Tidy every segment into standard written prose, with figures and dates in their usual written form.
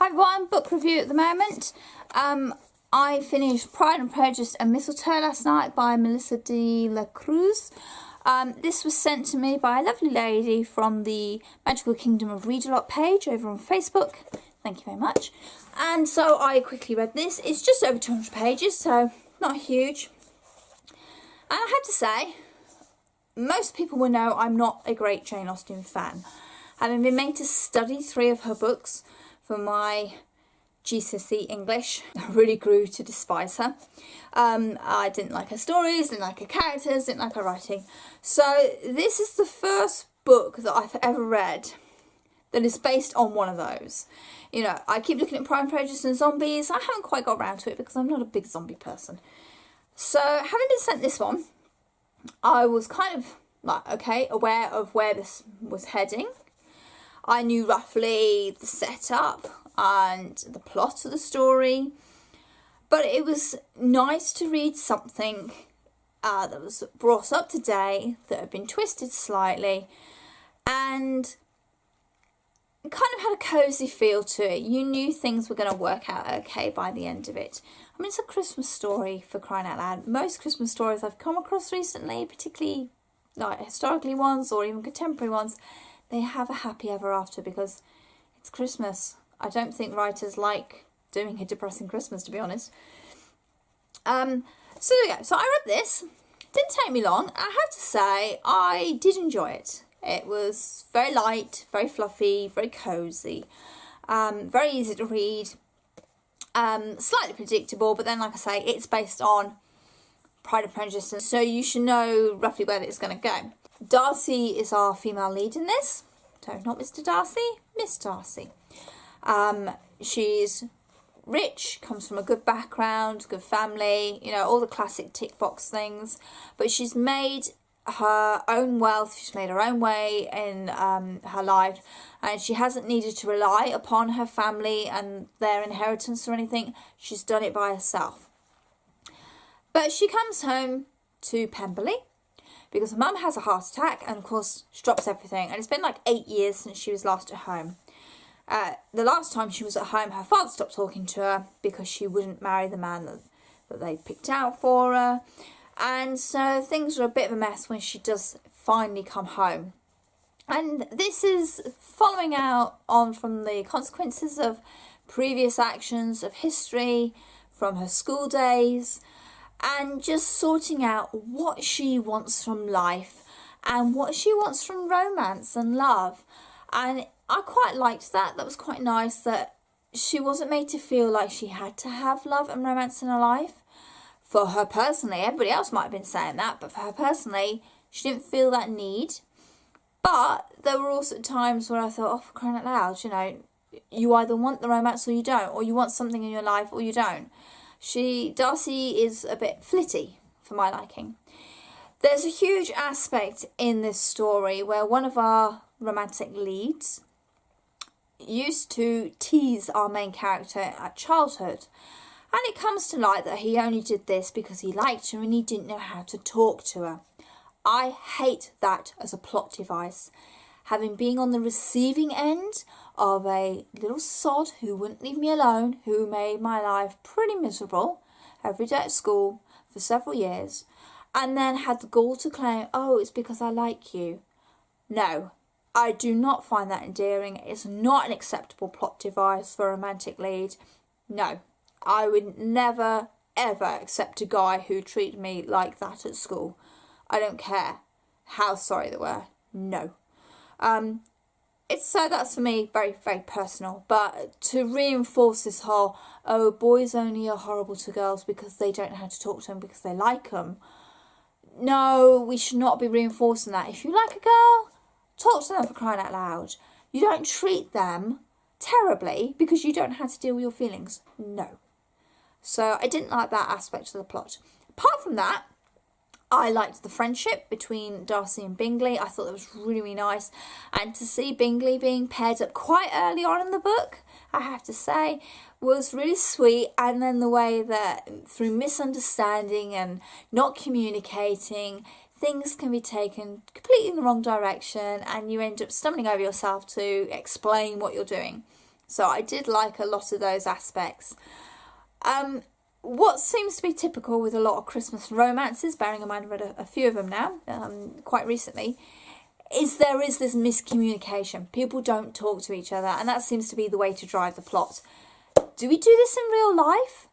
Hi everyone, book review at the moment. I finished Pride and Prejudice and Mistletoe last night by Melissa de la Cruz. This was sent to me by a lovely lady from the Magical Kingdom of Readalot page over on Facebook. Thank you very much. And so I quickly read this. It's just over 200 pages, so not huge. And I have to say, most people will know I'm not a great Jane Austen fan. Having been made to study 3 of her books for my GCSE English, I really grew to despise her. I didn't like her stories, didn't like her characters, didn't like her writing. So this is the first book that I've ever read that is based on one of those. You know, I keep looking at Pride and Prejudice and zombies. I haven't quite got around to it because I'm not a big zombie person. So having been sent this one, I was kind of like, okay, aware of where this was heading. I knew roughly the setup and the plot of the story, but it was nice to read something that was brought up today, that had been twisted slightly, and kind of had a cosy feel to it. You knew things were going to work out okay by the end of it. I mean, it's a Christmas story, for crying out loud. Most Christmas stories I've come across recently, particularly like historically ones or even contemporary ones, they have a happy ever after because it's Christmas. I don't think writers like doing a depressing Christmas, to be honest. So there we go. So I read this. Didn't take me long. I have to say I did enjoy it. It was very light, very fluffy, very cosy, very easy to read, slightly predictable, but then, like I say, it's based on Pride and Prejudice, and so you should know roughly where it's going to go. Darcy is our female lead in this. So not Mr. Darcy, Miss Darcy. She's rich, comes from a good background, good family, you know, all the classic tick box things. But she's made her own wealth, she's made her own way in her life, and she hasn't needed to rely upon her family and their inheritance or anything. She's done it by herself. But she comes home to Pemberley because her mum has a heart attack, and of course she drops everything, and it's been like 8 years since she was last at home. The last time she was at home, her father stopped talking to her because she wouldn't marry the man that they picked out for her, and so things are a bit of a mess when she does finally come home. And this is following on from the consequences of previous actions, of history, from her school days, and just sorting out what she wants from life and what she wants from romance and love. And I quite liked that. That was quite nice that she wasn't made to feel like she had to have love and romance in her life. For her personally, everybody else might have been saying that, but for her personally, she didn't feel that need. But there were also times where I thought, oh, for crying out loud, you know, you either want the romance or you don't, or you want something in your life or you don't. Darcy is a bit flitty for my liking. There's a huge aspect in this story where one of our romantic leads used to tease our main character at childhood. And it comes to light that he only did this because he liked her and he didn't know how to talk to her. I hate that as a plot device. Having been on the receiving end of a little sod who wouldn't leave me alone, who made my life pretty miserable every day at school for several years, and then had the gall to claim, oh, it's because I like you. No, I do not find that endearing. It's not an acceptable plot device for a romantic lead. No, I would never, ever accept a guy who treated me like that at school. I don't care how sorry they were. No. So that's for me very, very personal. But to reinforce this whole, oh, boys only are horrible to girls because they don't know how to talk to them because they like them. No, we should not be reinforcing that. If you like a girl, talk to them, for crying out loud. You don't treat them terribly because you don't know how to deal with your feelings. No. So I didn't like that aspect of the plot. Apart from that, I liked the friendship between Darcy and Bingley. I thought that was really, really nice. And to see Bingley being paired up quite early on in the book, I have to say, was really sweet. And then the way that through misunderstanding and not communicating, things can be taken completely in the wrong direction and you end up stumbling over yourself to explain what you're doing. So I did like a lot of those aspects. What seems to be typical with a lot of Christmas romances, bearing in mind I've read a few of them now, quite recently, is there is this miscommunication. People don't talk to each other, and that seems to be the way to drive the plot. Do we do this in real life?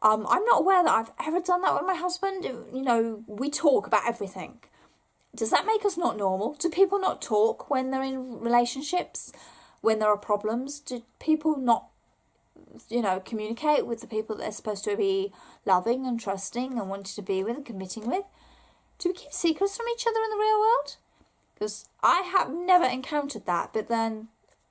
I'm not aware that I've ever done that with my husband. You know, we talk about everything. Does that make us not normal? Do people not talk when they're in relationships? When there are problems? Do people not, you know, communicate with the people that they're supposed to be loving and trusting and wanting to be with and committing with? Do we keep secrets from each other in the real world? Because I have never encountered that, but then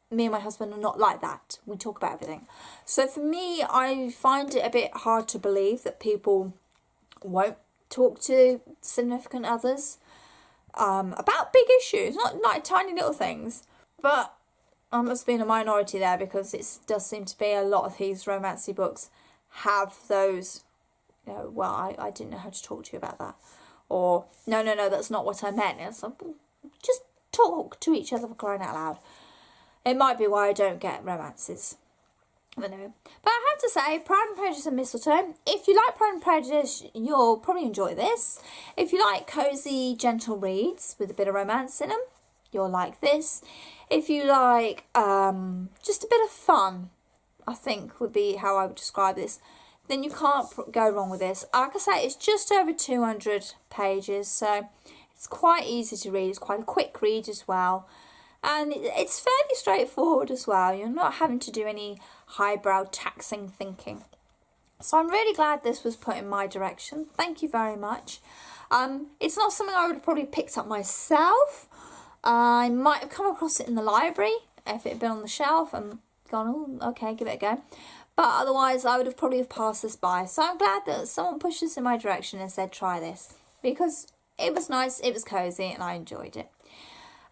me and my husband are not like that. We talk about everything. So for me, I find it a bit hard to believe that people won't talk to significant others about big issues, not like tiny little things. But I must be in a minority there, because it does seem to be a lot of these romancy books have those, you know, well, I didn't know how to talk to you about that. Or, no, that's not what I meant. It's like, just talk to each other, for crying out loud. It might be why I don't get romances. I don't know. But I have to say, Pride and Prejudice and Mistletoe, if you like Pride and Prejudice, you'll probably enjoy this. If you like cosy, gentle reads with a bit of romance in them, you'll like this. If you like just a bit of fun, I think would be how I would describe this, then you can't go wrong with this. Like I say, it's just over 200 pages, so it's quite easy to read. It's quite a quick read as well. And it's fairly straightforward as well. You're not having to do any highbrow taxing thinking. So I'm really glad this was put in my direction. Thank you very much. It's not something I would have probably picked up myself. I might have come across it in the library if it had been on the shelf and gone, oh, okay, give it a go. But otherwise, I would have probably passed this by. So I'm glad that someone pushed this in my direction and said, try this. Because it was nice, it was cozy, and I enjoyed it.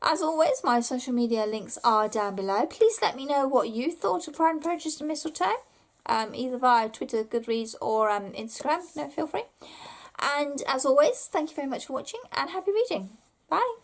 As always, my social media links are down below. Please let me know what you thought of Pride and Prejudice and Mistletoe. Either via Twitter, Goodreads, or Instagram. No, feel free. And as always, thank you very much for watching, and happy reading. Bye.